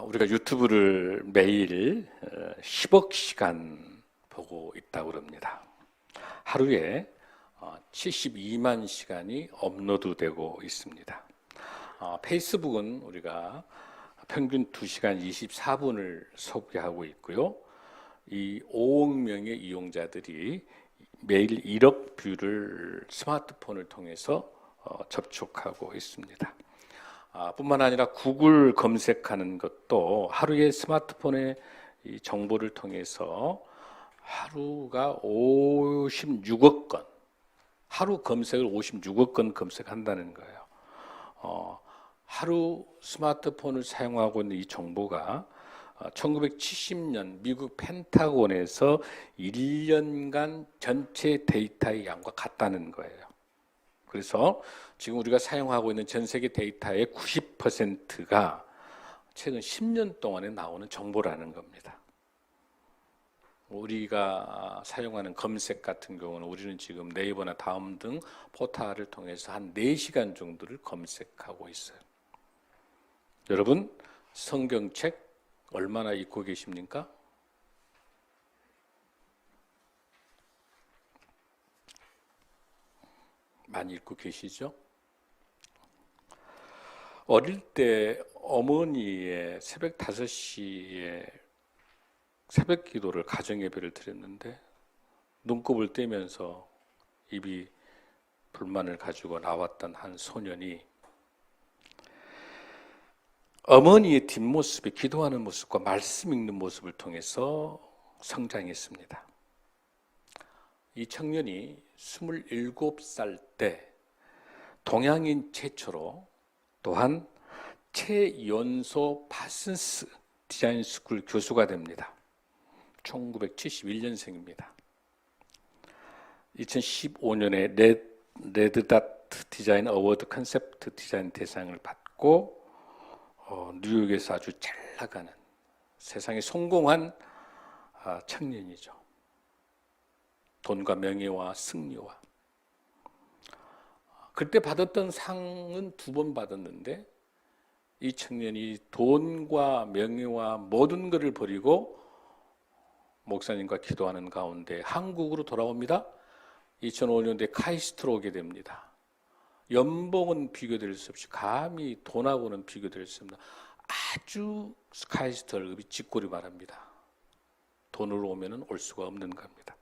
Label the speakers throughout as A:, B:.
A: 우리가 유튜브를 매일 10억 시간 보고 있다고 그럽니다. 하루에 72만 시간이 업로드되고 있습니다. 페이스북은 우리가 평균 2시간 24분을 소비하고 있고요. 이 5억 명의 이용자들이 매일 1억 뷰를 스마트폰을 통해서 접촉하고 있습니다. 뿐만 아니라 구글 검색하는 것도 하루에 스마트폰의 이 정보를 통해서 하루가 56억 건, 하루 검색을 56억 건 검색한다는 거예요. 하루 스마트폰을 사용하고 있는 이 정보가 1970년 미국 펜타곤에서 1년간 전체 데이터의 양과 같다는 거예요. 그래서 지금 우리가 사용하고 있는 전 세계 데이터의 90%가 최근 10년 동안에 나오는 정보라는 겁니다. 우리가 사용하는 검색 같은 경우는 우리는 지금 네이버나 다음 등 포털을 통해서 한 4시간 정도를 검색하고 있어요. 여러분, 성경책 얼마나 읽고 계십니까? 많이 읽고 계시죠? 어릴 때 어머니의 새벽 5시에 새벽 기도를 가정 예배를 드렸는데 눈곱을 떼면서 입이 불만을 가지고 나왔던 한 소년이 어머니의 뒷모습에 기도하는 모습과 말씀 읽는 모습을 통해서 성장했습니다. 이 청년이 27살 때 동양인 최초로 또한 최연소 파슨스 디자인 스쿨 교수가 됩니다. 1971년생입니다. 2015년에 레드닷 디자인 어워드 컨셉트 디자인 대상을 받고 뉴욕에서 아주 잘 나가는 세상에 성공한 청년이죠. 돈과 명예와 승리와. 그때 받았던 상은 2번 받았는데 이 청년이 돈과 명예와 모든 것을 버리고 목사님과 기도하는 가운데 한국으로 돌아옵니다. 2005년도에 카이스트로 오게 됩니다. 연봉은 비교될 수 없이 감히 돈하고는 비교될 수 없는 아주 카이스트 월급이 쥐꼬리 말합니다. 돈으로 오면은 올 수가 없는 겁니다.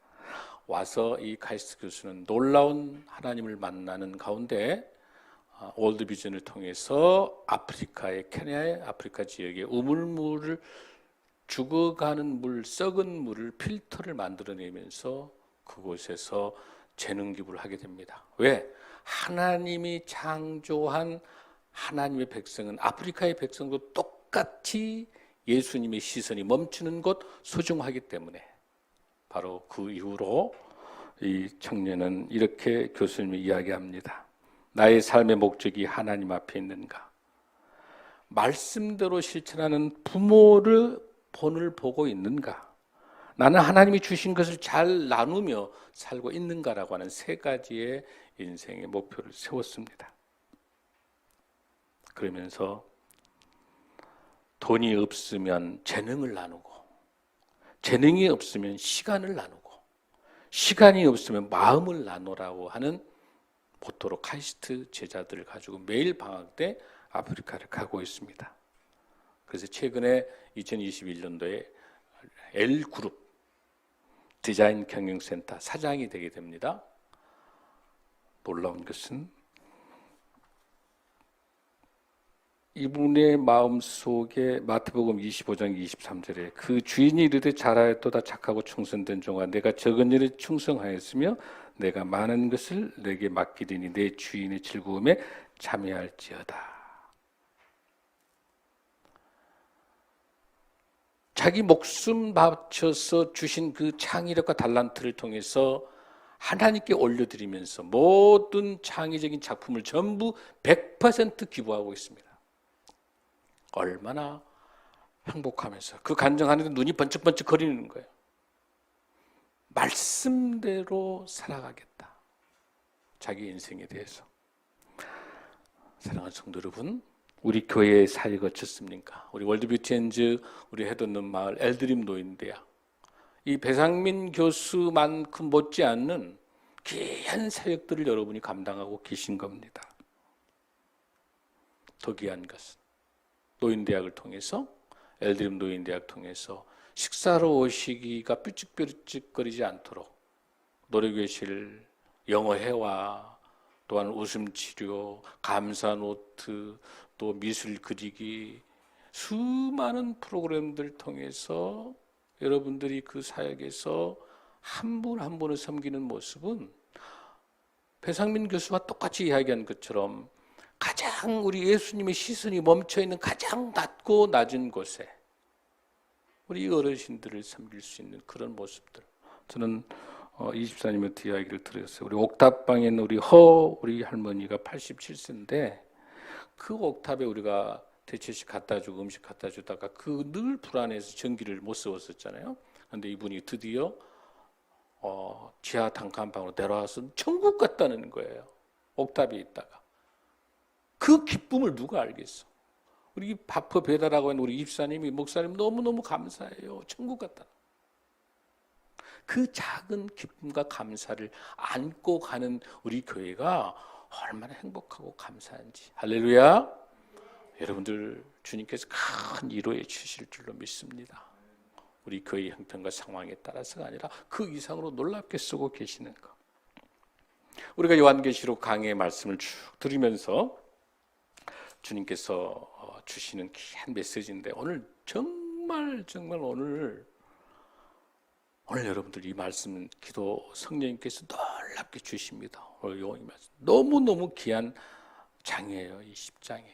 A: 와서 이 카이스트 교수는 놀라운 하나님을 만나는 가운데 월드 비전을 통해서 아프리카의 케냐의 아프리카 지역에 우물물을 죽어가는 물, 썩은 물을 필터를 만들어내면서 그곳에서 재능 기부를 하게 됩니다. 왜? 하나님이 창조한 하나님의 백성은 아프리카의 백성도 똑같이 예수님의 시선이 멈추는 곳 소중하기 때문에 바로 그 이후로 이 청년은 이렇게 교수님이 이야기합니다. 나의 삶의 목적이 하나님 앞에 있는가? 말씀대로 실천하는 부모를 본을 보고 있는가? 나는 하나님이 주신 것을 잘 나누며 살고 있는가라고 하는 3가지의 인생의 목표를 세웠습니다. 그러면서 돈이 없으면 재능을 나누고, 재능이 없으면 시간을 나누고, 시간이 없으면 마음을 나누라고 하는 모토로 카이스트 제자들을 가지고 매일 방학 때 아프리카를 가고 있습니다. 그래서 최근에 2021년도에 L그룹 디자인 경영센터 사장이 되게 됩니다. 놀라운 것은 이분의 마음속에 마태복음 25장 23절에 그 주인이 이르되 잘하였도다 착하고 충성된 종아 내가 적은 일에 충성하였으며 내가 많은 것을 내게 맡기리니 내 주인의 즐거움에 참여할지어다. 자기 목숨 바쳐서 주신 그 창의력과 달란트를 통해서 하나님께 올려드리면서 모든 창의적인 작품을 전부 100% 기부하고 있습니다. 얼마나 행복하면서 그 간증하는데 눈이 번쩍번쩍 거리는 거예요. 말씀대로 살아가겠다. 자기 인생에 대해서. 사랑하는 성도 여러분, 우리 교회의 사역이 어떻습니까? 우리 월드뷰티엔즈, 우리 해돋는 마을, 엘드림 노인대학, 이 배상민 교수만큼 못지않는 귀한 사역들을 여러분이 감당하고 계신 겁니다. 더 귀한 것은 노인대학을 통해서, 엘드림 노인대학 통해서 식사로 오시기가 삐죽삐죽거리지 않도록 노래교실, 영어회화, 또한 웃음치료, 감사노트, 또 미술 그리기, 수많은 프로그램들 통해서 여러분들이 그 사역에서 한 분 한 분을 섬기는 모습은 배상민 교수와 똑같이 이야기한 것처럼 가장 우리 예수님의 시선이 멈춰있는 가장 낮고 낮은 곳에 우리 어르신들을 섬길 수 있는 그런 모습들. 저는 24님한테 이야기를 들었어요. 우리 옥탑방에 있는 우리 할머니가 87세인데 그 옥탑에 우리가 대체식 갖다 주고 음식 갖다 주다가 그 늘 불안해서 전기를 못 세웠었잖아요. 그런데 이분이 드디어 지하 단칸방으로 내려와서 천국 갔다는 거예요. 옥탑에 있다가. 그 기쁨을 누가 알겠어? 우리 밥퍼 배달하고 있는 우리 입사님이 목사님 너무너무 감사해요. 천국 갔다. 그 작은 기쁨과 감사를 안고 가는 우리 교회가 얼마나 행복하고 감사한지. 할렐루야. 여러분들 주님께서 큰 위로해 주실 줄로 믿습니다. 우리 교회의 형편과 상황에 따라서가 아니라 그 이상으로 놀랍게 쓰고 계시는 것. 우리가 요한계시록 강해의 말씀을 쭉 들으면서 주님께서 주시는 귀한 메시지인데 오늘 정말 오늘 여러분들 이 말씀 기도 성령님께서 놀랍게 주십니다. 오늘 이 말씀 너무너무 귀한 장이에요. 이 10장에.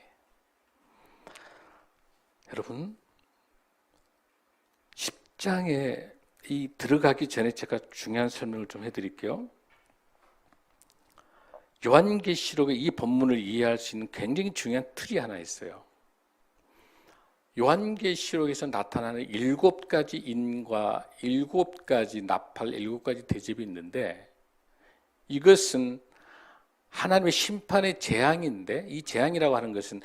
A: 여러분 10장에 이 들어가기 전에 제가 중요한 설명을 좀 해드릴게요. 요한계시록의 이 본문을 이해할 수 있는 굉장히 중요한 틀이 하나 있어요. 요한계시록에서 나타나는 7가지 인과 7가지 나팔, 7가지 대접이 있는데 이것은 하나님의 심판의 재앙인데 이 재앙이라고 하는 것은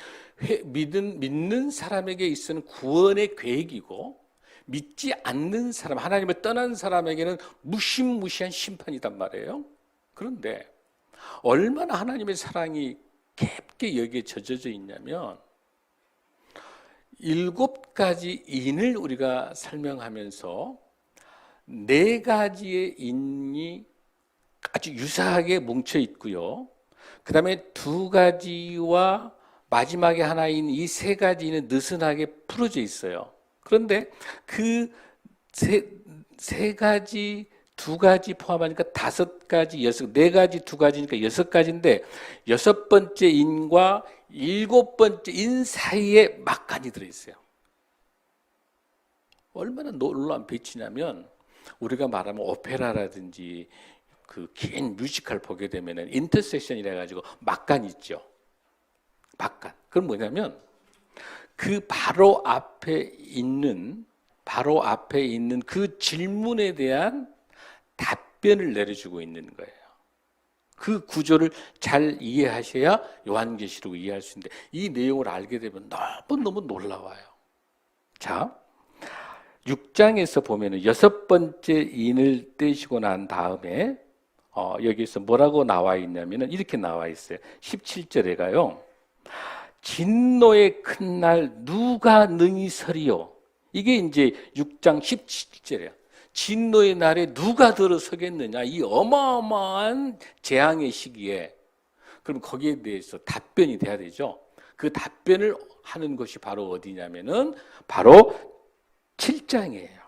A: 믿는 사람에게 있어는 구원의 계획이고 믿지 않는 사람, 하나님을 떠난 사람에게는 무시무시한 심판이단 말이에요. 그런데 얼마나 하나님의 사랑이 깊게 여기에 젖어져 있냐면 7가지 인을 우리가 설명하면서 4가지의 인이 아주 유사하게 뭉쳐 있고요. 그 다음에 2가지와 마지막에 하나인 이 3가지는 느슨하게 풀어져 있어요. 그런데 그 세 가지, 2가지 포함하니까 5가지, 4가지, 2가지니까 6가지인데 6번째 인과 7번째 인 사이에 막간이 들어있어요. 얼마나 놀라운 배치냐면 우리가 말하면 오페라라든지 그 긴 뮤지컬 보게 되면은 인터섹션이라 가지고 막간 있죠. 막간. 그건 뭐냐면 그 바로 앞에 있는 그 질문에 대한 답변을 내려주고 있는 거예요. 그 구조를 잘 이해하셔야 요한계시록을 이해할 수 있는데 이 내용을 알게 되면 너무너무 놀라워요. 자, 6장에서 보면은 6번째 인을 떼시고 난 다음에 여기서 뭐라고 나와 있냐면은 이렇게 나와 있어요. 17절에 가요. 진노의 큰 날 누가 능히 서리요? 이게 이제 6장 17절이에요. 진노의 날에 누가 들어서겠느냐? 이 어마어마한 재앙의 시기에. 그럼 거기에 대해서 답변이 돼야 되죠. 그 답변을 하는 것이 바로 어디냐면은 바로 7장이에요.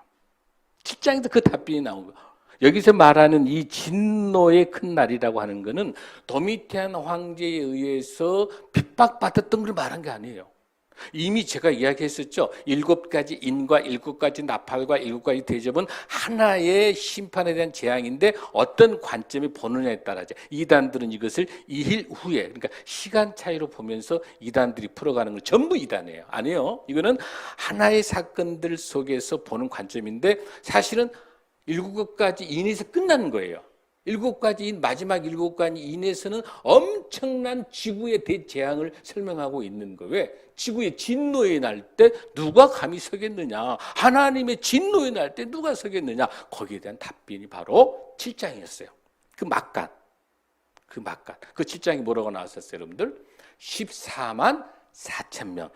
A: 7장에서 그 답변이 나온 거예요. 여기서 말하는 이 진노의 큰 날이라고 하는 것은 도미티안 황제에 의해서 핍박받았던 걸 말한 게 아니에요. 이미 제가 이야기했었죠. 7가지 인과 7가지 나팔과 7가지 대접은 하나의 심판에 대한 재앙인데 어떤 관점에 보느냐에 따라서 이단들은 이것을 2일 후에 그러니까 시간 차이로 보면서 이단들이 풀어가는 건 전부 이단이에요. 아니에요. 이거는 하나의 사건들 속에서 보는 관점인데 사실은 7가지 인에서 끝나는 거예요. 7가지 인, 마지막 7가지 인에서는 엄청난 지구의 대재앙을 설명하고 있는 거예요. 왜? 지구의 진노에 날 때 누가 감히 서겠느냐? 하나님의 진노에 날 때 누가 서겠느냐? 거기에 대한 답변이 바로 7장이었어요. 그 막간. 그 7장이 뭐라고 나왔었어요, 여러분들? 14만 4천 명.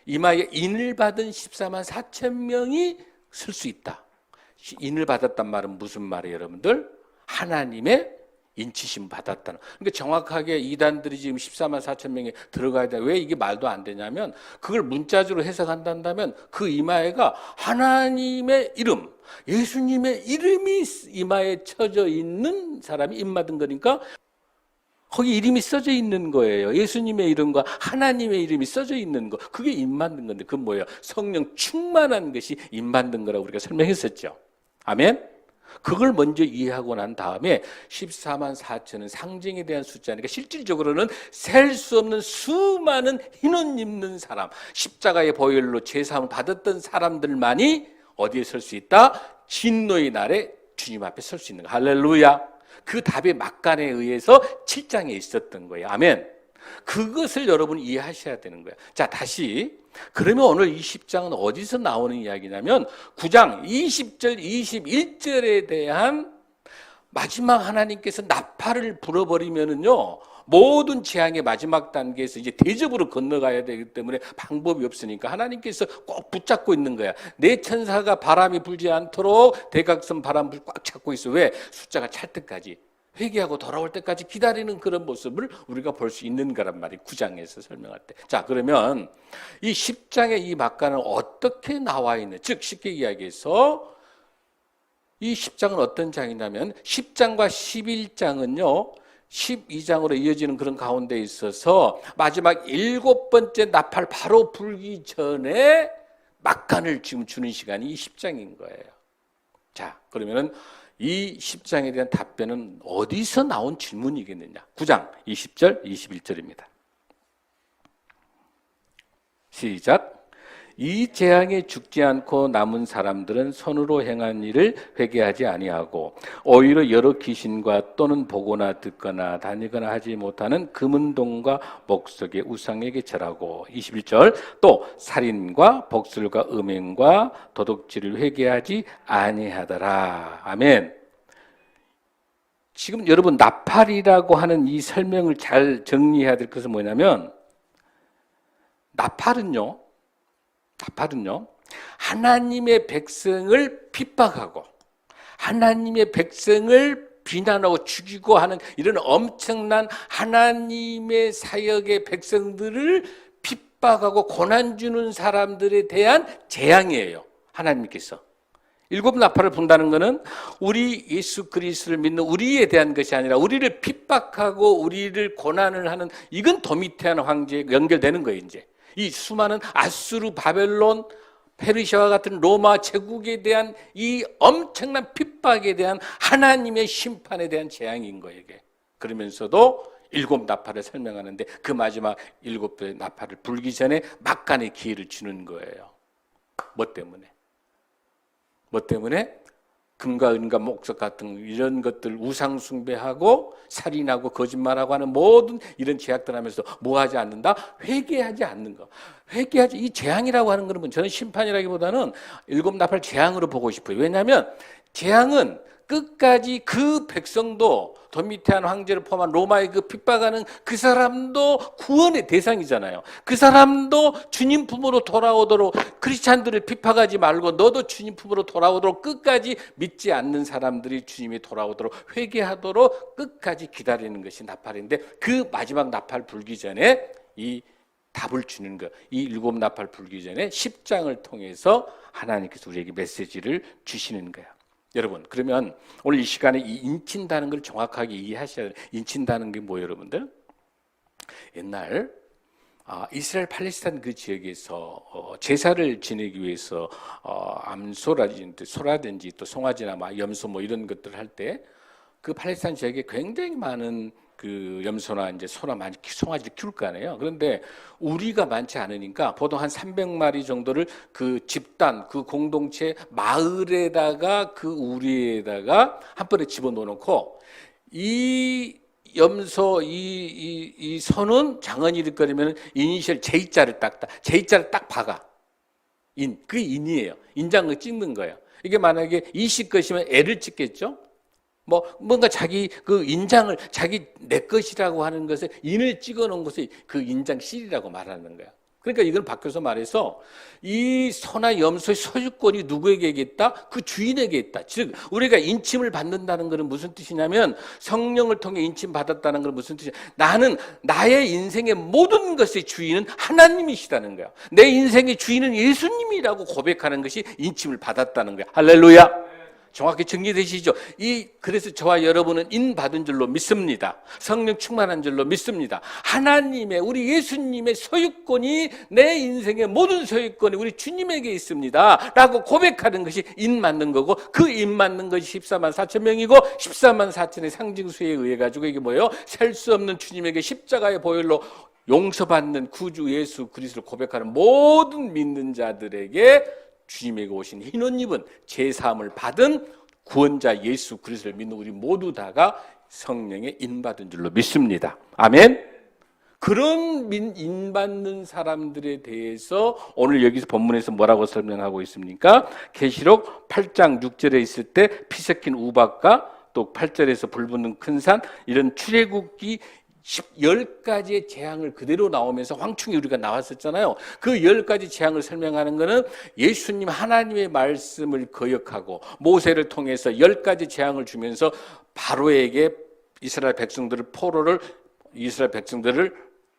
A: 이마에 인을 받은 14만 4천 명이 설 수 있다. 인을 받았단 말은 무슨 말이에요, 여러분들? 하나님의 인치심 받았다는. 그러니까 정확하게 이단들이 지금 14만 4천 명이 들어가야 돼. 왜 이게 말도 안 되냐면 그걸 문자적으로 해석한다면 그 이마에가 하나님의 이름, 예수님의 이름이 이마에 쳐져 있는 사람이 입맞은 거니까 거기 이름이 써져 있는 거예요. 예수님의 이름과 하나님의 이름이 써져 있는 거. 그게 입맞는 건데 그건 뭐예요? 성령 충만한 것이 입맞는 거라고 우리가 설명했었죠. 아멘? 그걸 먼저 이해하고 난 다음에 14만 4천은 상징에 대한 숫자니까 실질적으로는 셀 수 없는 수많은 흰옷 입는 사람, 십자가의 보혈로 제사함을 받았던 사람들만이 어디에 설 수 있다? 진노의 날에 주님 앞에 설 수 있는 거. 할렐루야. 그 답의 막간에 의해서 7장에 있었던 거예요. 아멘. 그것을 여러분이 이해하셔야 되는 거예요. 자, 다시. 그러면 오늘 이 10장은 어디서 나오는 이야기냐면 9장 20절, 21절에 대한 마지막 하나님께서 나팔을 불어버리면은요, 모든 재앙의 마지막 단계에서 이제 대접으로 건너가야 되기 때문에 방법이 없으니까 하나님께서 꼭 붙잡고 있는 거야. 내 천사가 바람이 불지 않도록 대각선 바람을 꽉 잡고 있어. 왜? 숫자가 찰 때까지. 회개하고 돌아올 때까지 기다리는 그런 모습을 우리가 볼 수 있는 거란 말이에요. 9장에서 설명할 때. 자, 그러면 이 10장의 이 막간은 어떻게 나와 있는, 즉 쉽게 이야기해서 이 10장은 어떤 장이냐면 10장과 11장은요. 12장으로 이어지는 그런 가운데 있어서 마지막 7번째 나팔 바로 불기 전에 막간을 지금 주는 시간이 이 10장인 거예요. 자, 그러면은 이 10장에 대한 답변은 어디서 나온 질문이겠느냐? 9장 20절, 21절입니다. 시작. 이 재앙에 죽지 않고 남은 사람들은 손으로 행한 일을 회개하지 아니하고 오히려 여러 귀신과 또는 보거나 듣거나 다니거나 하지 못하는 금은동과 목석의 우상에게 절하고 21절 또 살인과 복술과 음행과 도둑질을 회개하지 아니하더라. 아멘. 지금 여러분 나팔이라고 하는 이 설명을 잘 정리해야 될 것은 뭐냐면 나팔은요 하나님의 백성을 핍박하고 하나님의 백성을 비난하고 죽이고 하는 이런 엄청난 하나님의 사역의 백성들을 핍박하고 고난 주는 사람들에 대한 재앙이에요. 하나님께서 7 나팔을 분다는 것은 우리 예수 그리스도를 믿는 우리에 대한 것이 아니라 우리를 핍박하고 우리를 고난을 하는 이건 도미테안 황제에 연결되는 거예요. 이제 이 수많은 아수르, 바벨론, 페르시아와 같은 로마 제국에 대한 이 엄청난 핍박에 대한 하나님의 심판에 대한 재앙인 거예요. 이게. 그러면서도 7 나팔을 설명하는데 그 마지막 7배 나팔을 불기 전에 막간의 기회를 주는 거예요. 뭐 때문에? 금과 은과 목석 같은 이런 것들 우상 숭배하고 살인하고 거짓말하고 하는 모든 이런 죄악들 하면서 뭐 하지 않는다? 회개하지 않는 거. 이 재앙이라고 하는 것은 저는 심판이라기보다는 7 나팔 재앙으로 보고 싶어요. 왜냐하면 재앙은 끝까지 그 백성도 도미테안 황제를 포함한 로마의 그 핍박하는 그 사람도 구원의 대상이잖아요. 그 사람도 주님 품으로 돌아오도록 크리스찬들을 핍박하지 말고 너도 주님 품으로 돌아오도록 끝까지 믿지 않는 사람들이 주님이 돌아오도록 회개하도록 끝까지 기다리는 것이 나팔인데 그 마지막 나팔 불기 전에 이 답을 주는 것. 이 7 나팔 불기 전에 10장을 통해서 하나님께서 우리에게 메시지를 주시는 거야. 여러분, 그러면 오늘 이 시간에 이 인친다는 걸 정확하게 이해하셔야 돼요. 인친다는 게 뭐예요, 여러분들? 옛날 이스라엘 팔레스타인 그 지역에서 제사를 지내기 위해서 소라든지 또 송아지나 염소 뭐 이런 것들을 할 때 그 팔레스타인 지역에 굉장히 많은 그 염소나 이제 소나 많이 송아지를 키울 거 아니에요. 그런데 우리가 많지 않으니까 보통 한 300마리 정도를 그 집단, 그 공동체 마을에다가 그 우리에다가 한 번에 집어넣어놓고 이
B: 염소 이 손은 장언이 거리면 이니셜 J자를 딱 박아. 그게 인이에요. 인장을 찍는 거예요. 이게 만약에 이씨 것이면 L을 찍겠죠? 뭔가 자기 그 인장을 자기 내 것이라고 하는 것에 인을 찍어 놓은 것이 그 인장 실이라고 말하는 거야. 그러니까 이걸 바뀌어서 말해서 이 소나 염소의 소유권이 누구에게 있다? 그 주인에게 있다. 즉 우리가 인침을 받는다는 것은 무슨 뜻이냐면 성령을 통해 인침 받았다는 것은 무슨 뜻이냐? 나는 나의 인생의 모든 것의 주인은 하나님이시다는 거야. 내 인생의 주인은 예수님이라고 고백하는 것이 인침을 받았다는 거야. 할렐루야. 정확히 정리되시죠? 그래서 저와 여러분은 인 받은 줄로 믿습니다. 성령 충만한 줄로 믿습니다. 하나님의, 우리 예수님의 소유권이 내 인생의 모든 소유권이 우리 주님에게 있습니다. 라고 고백하는 것이 인 맞는 거고, 그 인 맞는 것이 14만 4천 명이고, 14만 4천의 상징수에 의해 가지고 이게 뭐예요? 셀 수 없는 주님에게 십자가의 보혈로 용서받는 구주 예수 그리스도를 고백하는 모든 믿는 자들에게 주님에게 오신 흰 옷 입은 제사함을 받은 구원자 예수 그리스도를 믿는 우리 모두 다가 성령의 인받은 줄로 믿습니다. 아멘. 그런 인받는 사람들에 대해서 오늘 여기서 본문에서 뭐라고 설명하고 있습니까? 계시록 8장 6절에 있을 때 피 섞인 우박과 또 8절에서 불 붙는 큰 산, 이런 출애굽기 10가지의 재앙을 그대로 나오면서 황충이 우리가 나왔었잖아요. 그 10가지 재앙을 설명하는 것은 예수님 하나님의 말씀을 거역하고 모세를 통해서 10가지 재앙을 주면서 바로에게 이스라엘 백성들을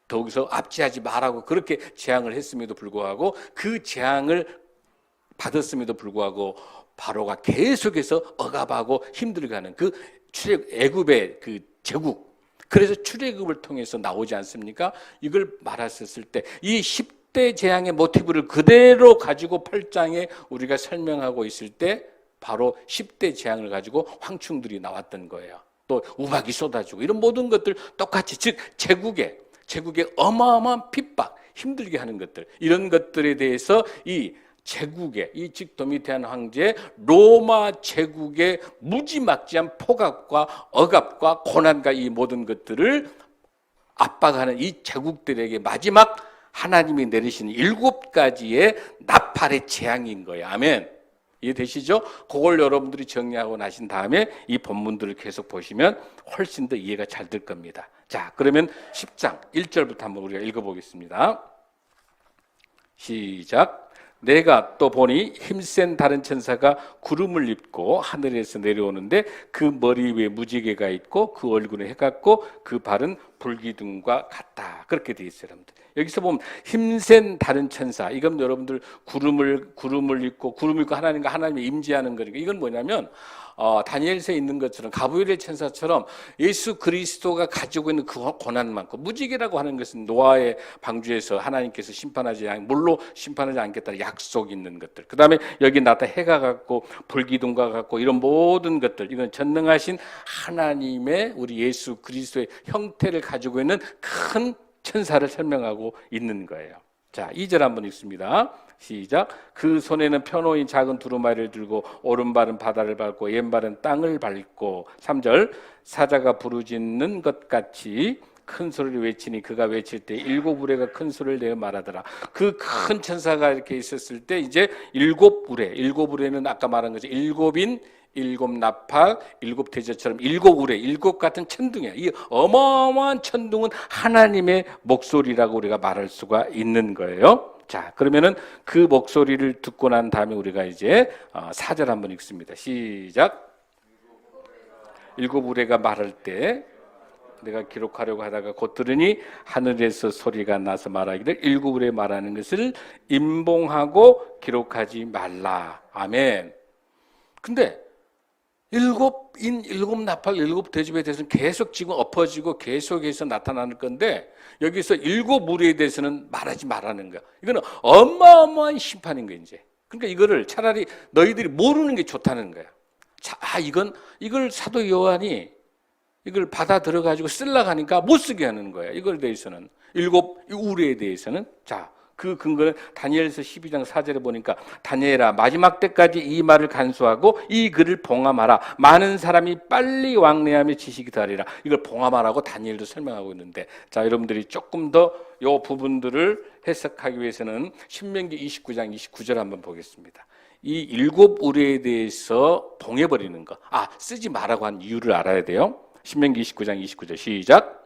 B: 더욱서 압제하지 말라고 그렇게 재앙을 했음에도 불구하고 그 재앙을 받았음에도 불구하고 바로가 계속해서 억압하고 힘들어가는 그 애굽의 그 제국, 그래서 출애굽을 통해서 나오지 않습니까? 이걸 말했었을 때 이 10대 재앙의 모티브를 그대로 가지고 8장에 우리가 설명하고 있을 때 바로 10대 재앙을 가지고 황충들이 나왔던 거예요. 또 우박이 쏟아지고 이런 모든 것들 똑같이, 즉 제국의 어마어마한 핍박, 힘들게 하는 것들, 이런 것들에 대해서 이 제국의, 즉 도미티안 황제의 로마 제국의 무지막지한 포갑과 억압과 고난과 이 모든 것들을 압박하는 이 제국들에게 마지막 하나님이 내리시는 7가지의 나팔의 재앙인 거예요. 아멘. 이해되시죠? 그걸 여러분들이 정리하고 나신 다음에 이 본문들을 계속 보시면 훨씬 더 이해가 잘 될 겁니다. 자, 그러면 10장 1절부터 한번 우리가 읽어보겠습니다. 시작. 내가 또 보니 힘센 다른 천사가 구름을 입고 하늘에서 내려오는데 그 머리 위에 무지개가 있고 그 얼굴은 해 같고 그 발은 불기둥과 같다. 그렇게 돼 있어요, 여러분들. 여기서 보면 힘센 다른 천사, 이건 여러분들 구름을 입고 하나님과 하나님이 임재하는 거니까 이건 뭐냐면 다니엘서에 있는 것처럼 가브리엘의 천사처럼 예수 그리스도가 가지고 있는 그 고난만큼, 무지개라고 하는 것은 노아의 방주에서 하나님께서 물로 심판하지 않겠다는 약속이 있는 것들, 그 다음에 여기 나타 해가 같고 불기둥과 같고 이런 모든 것들, 이건 전능하신 하나님의 우리 예수 그리스도의 형태를 가지고 있는 큰 천사를 설명하고 있는 거예요. 자, 2절 한번 읽습니다. 시작. 그 손에는 펴놓인 작은 두루마리를 들고 오른발은 바다를 밟고 왼발은 땅을 밟고, 3절. 사자가 부르짖는 것 같이 큰 소리를 외치니 그가 외칠 때 7우레가 큰 소리를 내어 말하더라. 그 큰 천사가 이렇게 있었을 때 이제 7우레는 아까 말한 거죠. 7인 7나팔, 7대저처럼 7우레, 7 같은 천둥이야. 이 어마어마한 천둥은 하나님의 목소리라고 우리가 말할 수가 있는 거예요. 자, 그러면은 그 목소리를 듣고 난 다음에 우리가 이제 4절 한번 읽습니다. 시작. 7우레가 말할 때 내가 기록하려고 하다가 곧 들으니 하늘에서 소리가 나서 말하기를 7우레 말하는 것을 임봉하고 기록하지 말라. 아멘. 근데 7인 7나팔 7대접에 대해서는 계속 지금 엎어지고 계속해서 나타나는 건데 여기서 7우레에 대해서는 말하지 말라는 거야. 이거는 어마어마한 심판인 거야 이제. 그러니까 이거를 차라리 너희들이 모르는 게 좋다는 거야. 자, 이걸 사도 요한이 이걸 받아 들어가지고 쓰려고 하니까 못 쓰게 하는 거야. 이걸 대해서는 7우레에 대해서는. 자, 그 근거는 다니엘서 12장 4절에 보니까 다니엘아 마지막 때까지 이 말을 간수하고 이 글을 봉함하라. 많은 사람이 빨리 왕래하며 지식이 다리라. 이걸 봉함하라고 다니엘도 설명하고 있는데, 자 여러분들이 조금 더 이 부분들을 해석하기 위해서는 신명기 29장 29절 한번 보겠습니다. 이 7 우레에 대해서 봉해버리는 거, 쓰지 말라고 한 이유를 알아야 돼요. 신명기 29장 29절 시작.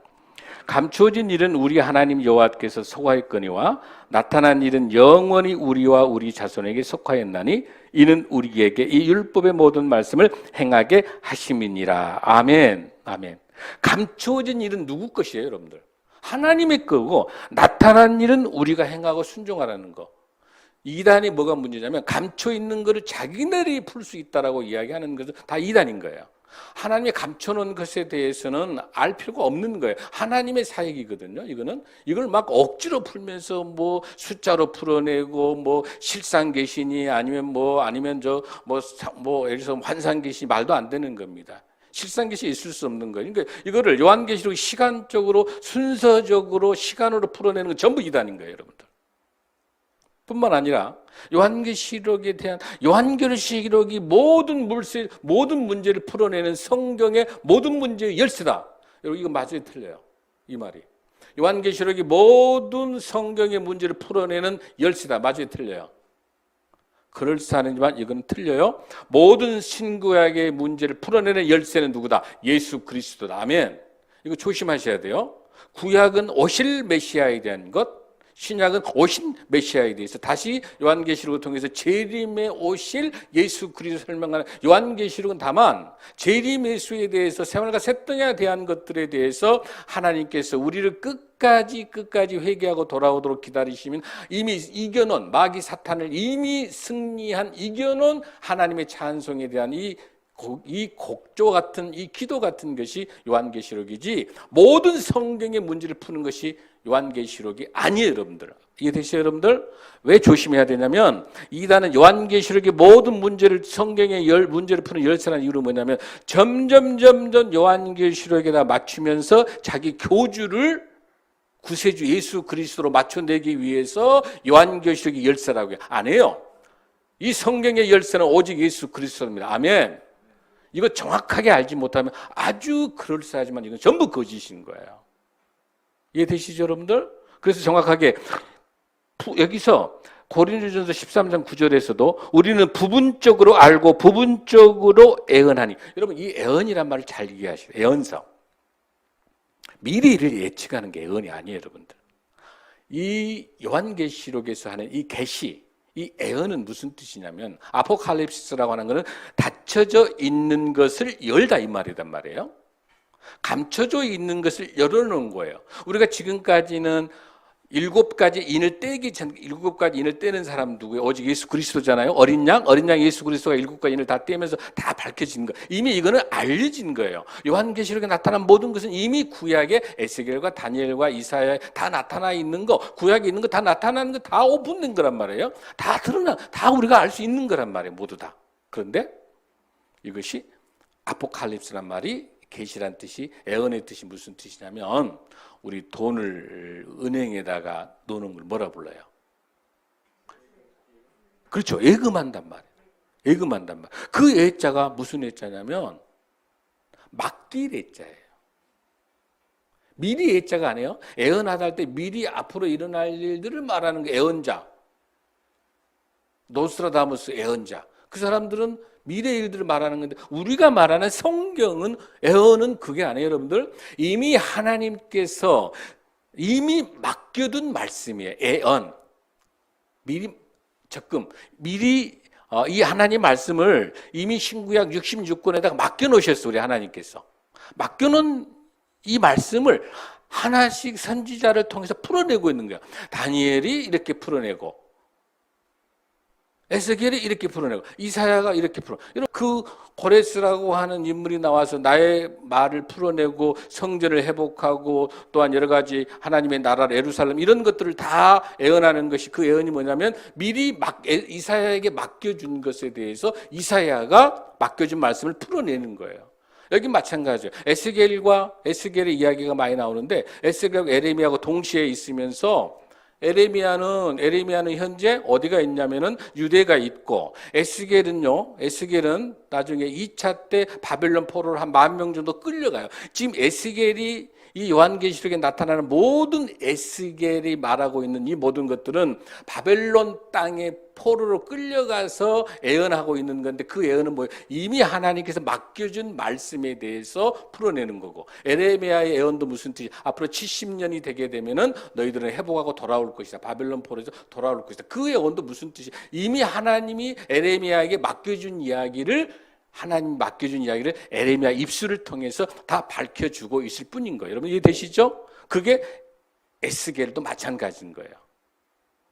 B: 감추어진 일은 우리 하나님 여호와께서 속하였거니와 나타난 일은 영원히 우리와 우리 자손에게 속하였나니 이는 우리에게 이 율법의 모든 말씀을 행하게 하심이니라. 아멘. 아멘. 감추어진 일은 누구 것이에요, 여러분들? 하나님의 거고, 나타난 일은 우리가 행하고 순종하라는 거. 이단이 뭐가 문제냐면 감춰 있는 것을 자기네들이 풀 수 있다라고 이야기하는 것은 다 이단인 거예요. 하나님이 감춰놓은 것에 대해서는 알 필요가 없는 거예요. 하나님의 사역이거든요. 이걸 막 억지로 풀면서 뭐 숫자로 풀어내고 뭐 실상계시니 아니면 예를 들어서 환상계시 말도 안 되는 겁니다. 실상계시 있을 수 없는 거예요. 그러니까 이거를 요한계시록 시간적으로 순서적으로 시간으로 풀어내는 건 전부 이단인 거예요, 여러분들. 뿐만 아니라 요한계시록에 대한 요한계시록이 모든 문제를 풀어내는 성경의 모든 문제의 열쇠다. 여러분 이거 맞아요, 틀려요? 이 말이. 요한계시록이 모든 성경의 문제를 풀어내는 열쇠다. 맞아요, 틀려요? 그럴싸하지만 이건 틀려요. 모든 신구약의 문제를 풀어내는 열쇠는 누구다? 예수 그리스도다. 아멘. 이거 조심하셔야 돼요. 구약은 오실 메시아에 대한 것, 신약은 오신 메시아에 대해서 다시 요한계시록을 통해서 재림에 오실 예수 그리스도 설명하는 요한계시록은 다만 재림 예수에 대해서 생활과 셋등에 대한 것들에 대해서 하나님께서 우리를 끝까지 회개하고 돌아오도록 기다리시면 이미 이겨놓은 마귀 사탄을 이미 승리한 이겨놓은 하나님의 찬송에 대한 이 곡조 같은 이 기도 같은 것이 요한계시록이지 모든 성경의 문제를 푸는 것이 요한계시록이 아니에요, 여러분들. 이해되시죠, 여러분들? 왜 조심해야 되냐면 이단은 요한계시록의 모든 문제를 성경의 문제를 푸는 열쇠라는 이유로 뭐냐면 점점 요한계시록에다 맞추면서 자기 교주를 구세주 예수 그리스도로 맞춰내기 위해서 요한계시록이 열쇠라고 해요. 안 해요. 이 성경의 열쇠는 오직 예수 그리스도입니다. 아멘. 이거 정확하게 알지 못하면 아주 그럴싸하지만 이건 전부 거짓인 거예요. 이해되시죠, 여러분들? 그래서 정확하게 여기서 고린도전서 13장 9절에서도 우리는 부분적으로 알고 부분적으로 애언하니. 여러분 이 애언이란 말을 잘 이해하셔야 돼요. 애언성. 미래를 예측하는 게 애언이 아니에요, 여러분들. 이 요한계시록에서 하는 이 계시, 이 애언은 무슨 뜻이냐면 아포칼립시스라고 하는 것은 닫혀져 있는 것을 열다 이 말이란 말이에요. 감춰져 있는 것을 열어놓은 거예요. 우리가 지금까지는 7가지 인을 떼기 전 7가지 인을 떼는 사람 누구예요? 오직 예수 그리스도잖아요. 어린 양 예수 그리스도가 7가지 인을 다 떼면서 다 밝혀진 거. 이미 이거는 알려진 거예요. 요한계시록에 나타난 모든 것은 이미 구약에 에스겔과 다니엘과 이사야에 다 나타나 있는 거, 구약에 있는 거 다 나타나는 거 다 오픈된 거란 말이에요. 다 드러나, 다 우리가 알 수 있는 거란 말이에요. 모두 다. 그런데 이것이 아포칼립스란 말이 계시란 뜻이 애언의 뜻이 무슨 뜻이냐면 우리 돈을 은행에다가 놓는 걸 뭐라 불러요? 그렇죠. 예금한단 말이에요. 예금한단 말이에요. 그 예자가 무슨 예자냐면 맡길 예자예요. 미리 예자가 아니에요. 애언하다 할 때 미리 앞으로 일어날 일들을 말하는 게 애언자. 노스트라다무스 애언자. 그 사람들은 미래 일들을 말하는 건데 우리가 말하는 성경은 애언은 그게 아니에요, 여러분들. 이미 하나님께서 이미 맡겨둔 말씀이에요. 애언. 미리 이 하나님 말씀을 이미 신구약 66권에다가 맡겨놓으셨어요, 우리 하나님께서. 맡겨놓은 이 말씀을 하나씩 선지자를 통해서 풀어내고 있는 거예요. 다니엘이 이렇게 풀어내고 에스겔이 이렇게 풀어내고 이사야가 이렇게 풀어내고 그 고레스라고 하는 인물이 나와서 나의 말을 풀어내고 성전을 회복하고 또한 여러 가지 하나님의 나라 예루살렘 이런 것들을 다 애언하는 것이 그 애언이 뭐냐면 미리 이사야에게 맡겨준 것에 대해서 이사야가 맡겨준 말씀을 풀어내는 거예요. 여기 마찬가지예요. 에스겔의 이야기가 많이 나오는데 에스겔하고 에레미야하고 동시에 있으면서 에레미야는 현재 어디가 있냐면은 유대가 있고, 에스겔은 나중에 2차 때 바벨론 포로를 한 10,000명 정도 끌려가요. 지금 에스겔이 이 요한계시록에 나타나는 모든 에스겔이 말하고 있는 이 모든 것들은 바벨론 땅에 포로로 끌려가서 애언하고 있는 건데, 그 애언은 뭐예요? 이미 하나님께서 맡겨준 말씀에 대해서 풀어내는 거고, 에레미야의 애언도 무슨 뜻이? 앞으로 70년이 되게 되면은 너희들은 회복하고 돌아올 것이다. 바벨론 포로에서 돌아올 것이다. 그 애언도 무슨 뜻이? 이미 하나님이 에레미야에게 맡겨준 이야기를 에레미야 입술을 통해서 다 밝혀주고 있을 뿐인 거예요. 여러분 이해되시죠? 그게 에스겔도 마찬가지인 거예요.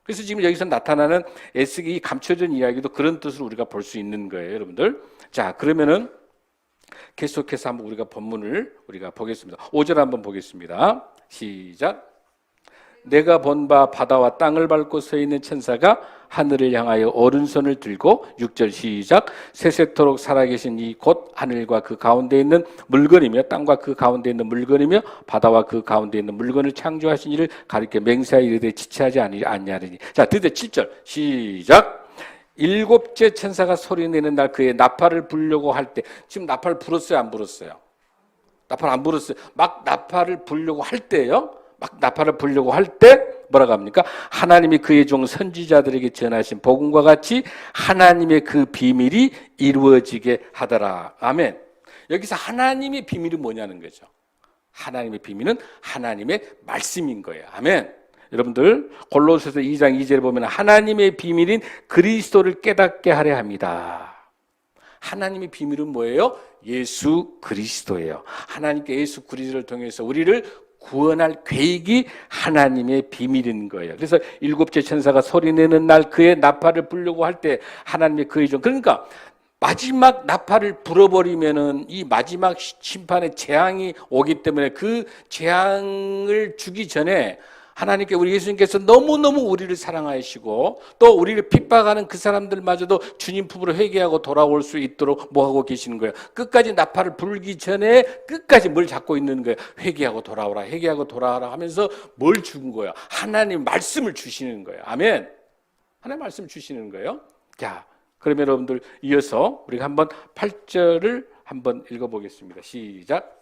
B: 그래서 지금 여기서 나타나는 에스겔이 감춰진 이야기도 그런 뜻으로 우리가 볼 수 있는 거예요, 여러분들. 자, 그러면은 계속해서 한번 우리가 본문을 우리가 보겠습니다. 5절 한번 보겠습니다. 시작. 내가 본 바 바다와 땅을 밟고 서 있는 천사가 하늘을 향하여 오른손을 들고, 6절 시작. 세세토록 살아계신 이 곧 하늘과 그 가운데 있는 물건이며 땅과 그 가운데 있는 물건이며 바다와 그 가운데 있는 물건을 창조하신 이를 가리켜 맹세하여 이르되 지체하지 아니하리니. 자, 드디어 7절 시작. 일곱째 천사가 소리내는 날 그의 나팔을 불려고 할 때, 지금 나팔 불었어요, 안 불었어요? 나팔 안 불었어요. 막 나팔을 불려고 할 때요. 막 나팔을 불려고 할 때 뭐라고 합니까? 하나님이 그의 종 선지자들에게 전하신 복음과 같이 하나님의 그 비밀이 이루어지게 하더라. 아멘. 여기서 하나님의 비밀이 뭐냐는 거죠. 하나님의 비밀은 하나님의 말씀인 거예요. 아멘. 여러분들 골로새서 2장 2절에 보면 하나님의 비밀인 그리스도를 깨닫게 하려 합니다. 하나님의 비밀은 뭐예요? 예수 그리스도예요. 하나님께 예수 그리스도를 통해서 우리를 구원할 계획이 하나님의 비밀인 거예요. 그래서 일곱째 천사가 소리내는 날 그의 나팔을 불려고 할 때 하나님의 그의 종, 그러니까 마지막 나팔을 불어버리면은 이 마지막 심판의 재앙이 오기 때문에 그 재앙을 주기 전에 하나님께 우리 예수님께서 너무너무 우리를 사랑하시고 또 우리를 핍박하는 그 사람들마저도 주님 품으로 회개하고 돌아올 수 있도록 뭐 하고 계시는 거예요? 끝까지 나팔을 불기 전에 끝까지 뭘 잡고 있는 거예요? 회개하고 돌아오라 하면서 뭘 준 거예요? 하나님 말씀을 주시는 거예요. 아멘. 하나님 말씀 주시는 거예요. 자, 그러면 여러분들 이어서 우리가 한번 8절을 한번 읽어보겠습니다. 시작.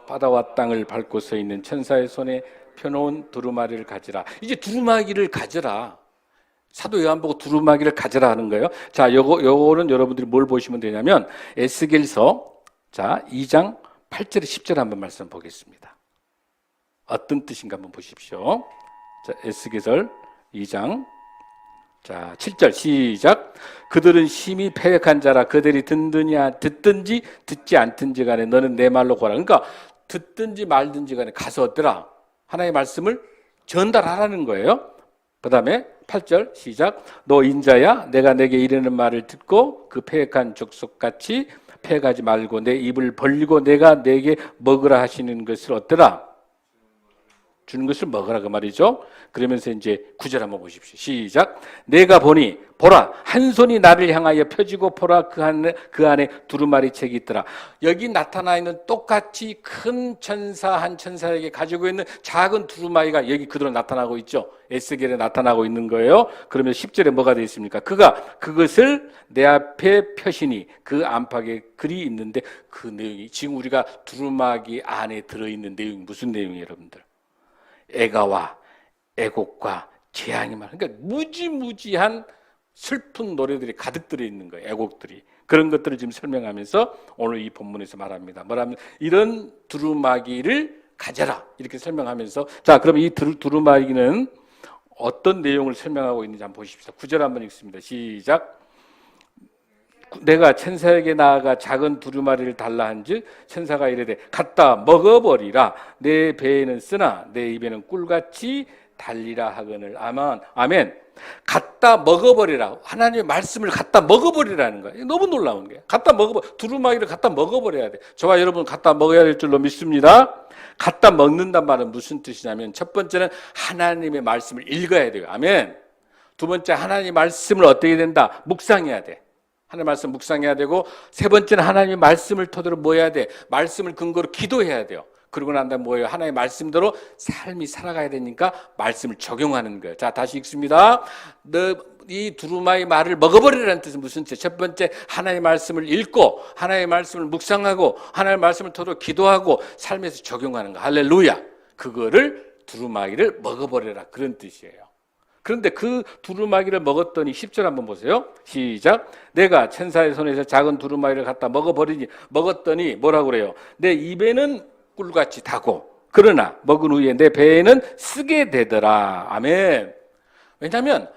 B: 바다와 땅을 밟고 서 있는 천사의 손에 펴놓은 두루마리를 가지라. 이제 두루마기를 가져라. 사도 요한 보고 두루마기를 가져라 하는 거예요. 자, 요거는 여러분들이 뭘 보시면 되냐면 에스겔서 자 2장 8절에 10절 한번 말씀 보겠습니다. 어떤 뜻인가 한번 보십시오. 자, 에스겔서 2장 자 7절 시작. 그들은 심히 패역한 자라. 그들이 듣든지 듣지 않든지 간에 너는 내 말로 고라. 그러니까 듣든지 말든지 간에 가서 어떠라? 하나님의 말씀을 전달하라는 거예요. 그 다음에 8절 시작. 너 인자야 내가 내게 이르는 말을 듣고 그 패역한 족속같이 패역하지 말고 내 입을 벌리고 내가 내게 먹으라 하시는 것을 어떠라? 주는 것을 먹으라 그 말이죠. 그러면서 이제 9절 한번 보십시오. 시작. 내가 보니 보라 한 손이 나를 향하여 펴지고 보라 그 안에 두루마리 책이 있더라. 여기 나타나 있는 똑같이 큰 천사 한 천사에게 가지고 있는 작은 두루마리가 여기 그대로 나타나고 있죠. 에스겔에 나타나고 있는 거예요. 그러면 10절에 뭐가 되어 있습니까? 그가 그것을 내 앞에 펴시니 그 안팎에 글이 있는데 그 내용이 지금 우리가 두루마기 안에 들어있는 내용이 무슨 내용이에요 여러분들? 애가와 애곡과 재앙이 많은, 그러니까 무지무지한 슬픈 노래들이 가득 들어있는 거예요. 애곡들이. 그런 것들을 지금 설명하면서 오늘 이 본문에서 말합니다. 뭐라면 이런 두루마기를 가져라 이렇게 설명하면서 자 그럼 이 두루마기는 어떤 내용을 설명하고 있는지 한번 보십시오. 9절 한번 읽습니다. 시작. 내가 천사에게 나아가 작은 두루마리를 달라 한즉 천사가 이르되 갖다 먹어버리라. 내 배에는 쓰나 내 입에는 꿀같이 달리라 하거늘. 아멘. 갖다 먹어버리라. 하나님의 말씀을 갖다 먹어버리라는 거예요. 너무 놀라운 거예요. 두루마기를 갖다 먹어버려야 돼. 저와 여러분 갖다 먹어야 될 줄로 믿습니다. 갖다 먹는단 말은 무슨 뜻이냐면 첫 번째는 하나님의 말씀을 읽어야 돼요. 아멘. 두 번째 하나님의 말씀을 어떻게 된다? 묵상해야 돼. 하나님 말씀 묵상해야 되고, 세 번째는 하나님의 말씀을 토대로 뭐 해야 돼? 말씀을 근거로 기도해야 돼요. 그러고 난 다음에 뭐예요? 하나님의 말씀대로 삶이 살아가야 되니까 말씀을 적용하는 거예요. 자, 다시 읽습니다. 이 두루마리 말을 먹어버리라는 뜻은 무슨 뜻이에요? 첫 번째, 하나님의 말씀을 읽고 하나님의 말씀을 묵상하고 하나님의 말씀을 토대로 기도하고 삶에서 적용하는 거. 할렐루야. 그거를 두루마기를 먹어버려라, 그런 뜻이에요. 그런데 그 두루마기를 먹었더니 10절 한번 보세요. 시작. 내가 천사의 손에서 작은 두루마기를 갖다 먹었더니 뭐라고 그래요? 내 입에는 꿀같이 다고, 그러나 먹은 후에 내 배에는 쓰게 되더라. 아멘. 왜냐하면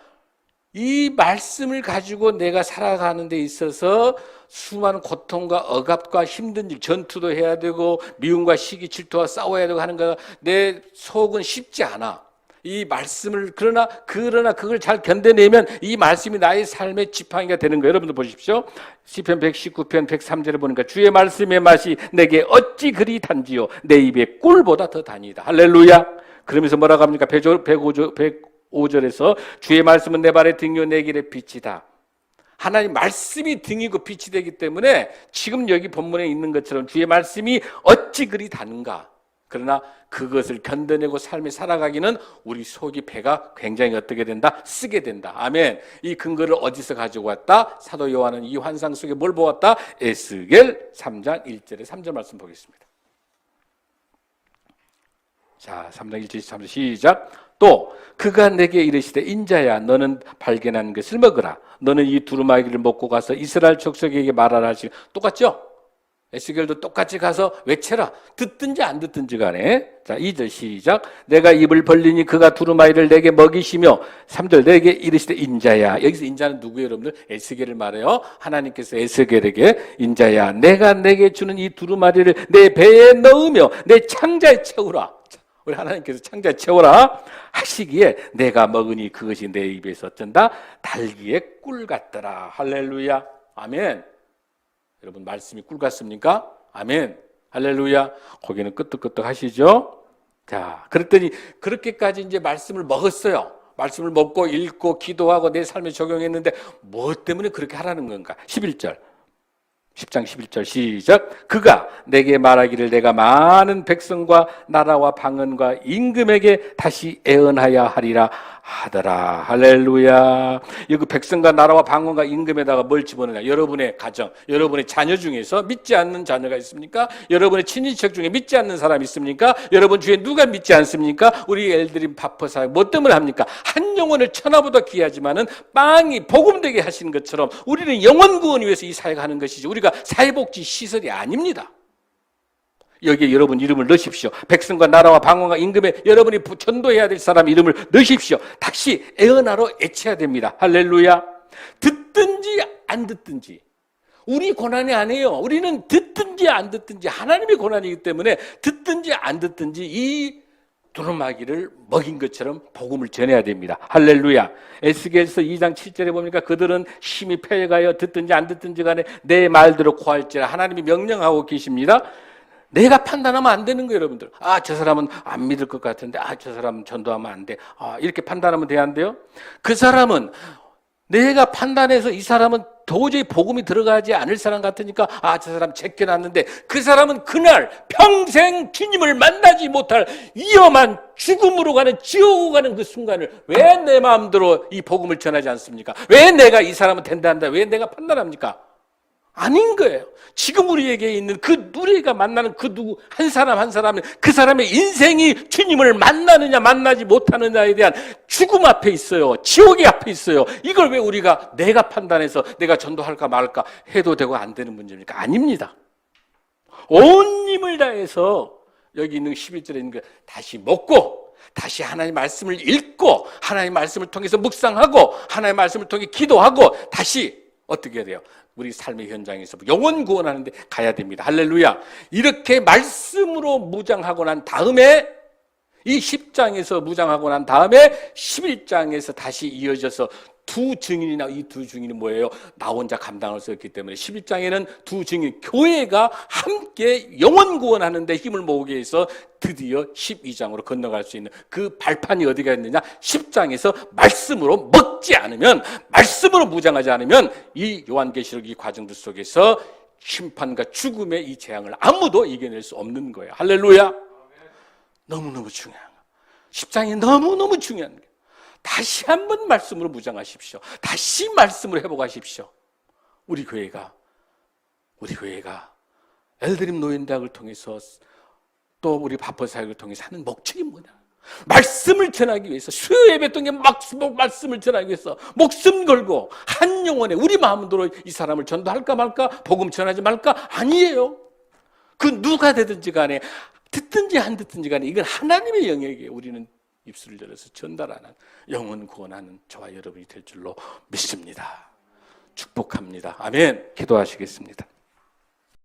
B: 이 말씀을 가지고 내가 살아가는 데 있어서 수많은 고통과 억압과 힘든 일, 전투도 해야 되고 미움과 시기, 질투와 싸워야 되고 하는 거가 내 속은 쉽지 않아. 이 말씀을 그러나 그걸 잘 견뎌내면 이 말씀이 나의 삶의 지팡이가 되는 거예요. 여러분들 보십시오. 시편 119편 103절에 보니까 주의 말씀의 맛이 내게 어찌 그리 단지요 내 입에 꿀보다 더 다니다. 할렐루야. 그러면서 뭐라고 합니까? 105절에서 주의 말씀은 내 발의 등이요 내 길의 빛이다. 하나님 말씀이 등이고 빛이 되기 때문에 지금 여기 본문에 있는 것처럼 주의 말씀이 어찌 그리 다는가. 그러나 그것을 견뎌내고 삶이 살아가기는 우리 속이 배가 굉장히 어떻게 된다? 쓰게 된다. 아멘. 이 근거를 어디서 가지고 왔다? 사도 요한은 이 환상 속에 뭘 보았다? 에스겔 3장 1절에 3절 말씀 보겠습니다. 자, 3장 1절 3절 시작. 또 그가 내게 이르시되 인자야 너는 발견한 것을 먹으라. 너는 이 두루마기를 먹고 가서 이스라엘 족속에게 말하라 하시. 똑같죠? 에스겔도 똑같이 가서 외쳐라. 듣든지 안 듣든지 간에. 자, 2절 시작. 내가 입을 벌리니 그가 두루마기를 내게 먹이시며 3절 내게 이르시되 인자야. 여기서 인자는 누구예요, 여러분들? 에스겔을 말해요. 하나님께서 에스겔에게 인자야 내가 내게 주는 이 두루마리를 내 배에 넣으며 내 창자에 채우라. 우리 하나님께서 창자에 채워라 하시기에 내가 먹으니 그것이 내 입에서 어쩐다? 달기의 꿀 같더라. 할렐루야. 아멘. 여러분 말씀이 꿀 같습니까? 아멘. 할렐루야. 거기는 끄떡끄떡 하시죠? 자, 그랬더니 그렇게까지 이제 말씀을 먹었어요. 말씀을 먹고 읽고 기도하고 내 삶에 적용했는데 뭐 때문에 그렇게 하라는 건가? 11절. 10장 11절 시작. 그가 내게 말하기를 내가 많은 백성과 나라와 방언과 임금에게 다시 애언하여 하리라 하더라. 할렐루야. 여기 백성과 나라와 방언과 임금에다가 뭘 집어넣냐? 여러분의 가정, 여러분의 자녀 중에서 믿지 않는 자녀가 있습니까? 여러분의 친인척 중에 믿지 않는 사람이 있습니까? 여러분 중에 누가 믿지 않습니까? 우리 애들이 바빠서 뭐 때문에 합니까? 한 영혼을 천하보다 귀하지만은 빵이 복음되게 하시는 것처럼 우리는 영혼 구원을 위해서 이 사회가 하는 것이지 우리가 사회복지 시설이 아닙니다. 여기에 여러분 이름을 넣으십시오. 백성과 나라와 방언과 임금에 여러분이 전도해야 될 사람 이름을 넣으십시오. 다시 애언하러 애쳐야 됩니다. 할렐루야. 듣든지 안 듣든지 우리 고난이 아니에요. 우리는 듣든지 안 듣든지 하나님의 고난이기 때문에 듣든지 안 듣든지 이 두루마기를 먹인 것처럼 복음을 전해야 됩니다. 할렐루야. 에스겔서 2장 7절에 보니까 그들은 심히 패가여 듣든지 안 듣든지 간에 내 말대로 고할지라 하나님이 명령하고 계십니다. 내가 판단하면 안 되는 거예요, 여러분들. 아, 저 사람은 안 믿을 것 같은데, 아, 저 사람은 전도하면 안 돼. 아, 이렇게 판단하면 돼야 안 돼요? 그 사람은 내가 판단해서 이 사람은 도저히 복음이 들어가지 않을 사람 같으니까 아, 저 사람 제껴놨는데 그 사람은 그날 평생 주님을 만나지 못할 위험한 죽음으로 가는 지옥으로 가는 그 순간을 왜 내 마음대로 이 복음을 전하지 않습니까? 왜 내가 이 사람은 된다 한다? 왜 내가 판단합니까? 아닌 거예요. 지금 우리에게 있는 우리가 만나는 그 누구 한 사람 한 사람은 그 사람의 인생이 주님을 만나느냐 만나지 못하느냐에 대한 죽음 앞에 있어요. 지옥이 앞에 있어요. 이걸 왜 우리가 내가 판단해서 내가 전도할까 말까 해도 되고 안 되는 문제입니까? 아닙니다. 온 힘을 다해서 여기 있는 11절에 있는 거 다시 먹고 다시 하나님의 말씀을 읽고 하나님의 말씀을 통해서 묵상하고 하나님의 말씀을 통해 기도하고 다시 어떻게 해야 돼요? 우리 삶의 현장에서 영혼 구원하는 데 가야 됩니다. 할렐루야. 이렇게 말씀으로 무장하고 난 다음에 이 10장에서 무장하고 난 다음에 11장에서 다시 이어져서 두 증인이나 이 두 증인이 뭐예요? 나 혼자 감당할 수 없기 때문에 11장에는 두 증인, 교회가 함께 영혼 구원하는 데 힘을 모으기 위해서 드디어 12장으로 건너갈 수 있는 그 발판이 어디가 있느냐? 10장에서 말씀으로 먹지 않으면, 말씀으로 무장하지 않으면 이 요한계시록 이 과정들 속에서 심판과 죽음의 이 재앙을 아무도 이겨낼 수 없는 거예요. 할렐루야. 너무너무 중요한 거예요. 10장이 너무너무 중요한 거예요. 다시 한번 말씀으로 무장하십시오. 다시 말씀으로 회복하십시오. 우리 교회가 엘드림 노인대학을 통해서 또 우리 바퍼 사역을 통해서 하는 목적이 뭐냐? 말씀을 전하기 위해서, 수요 예배 통해 말씀을 전하기 위해서 목숨 걸고 한 영혼에 우리 마음대로 이 사람을 전도할까 말까, 복음 전하지 말까? 아니에요. 그 누가 되든지 간에, 듣든지 안 듣든지 간에 이건 하나님의 영역이에요. 우리는 입술을 열어서 전달하는, 영혼 구원하는 저와 여러분이 될 줄로 믿습니다. 축복합니다. 아멘. 기도하시겠습니다.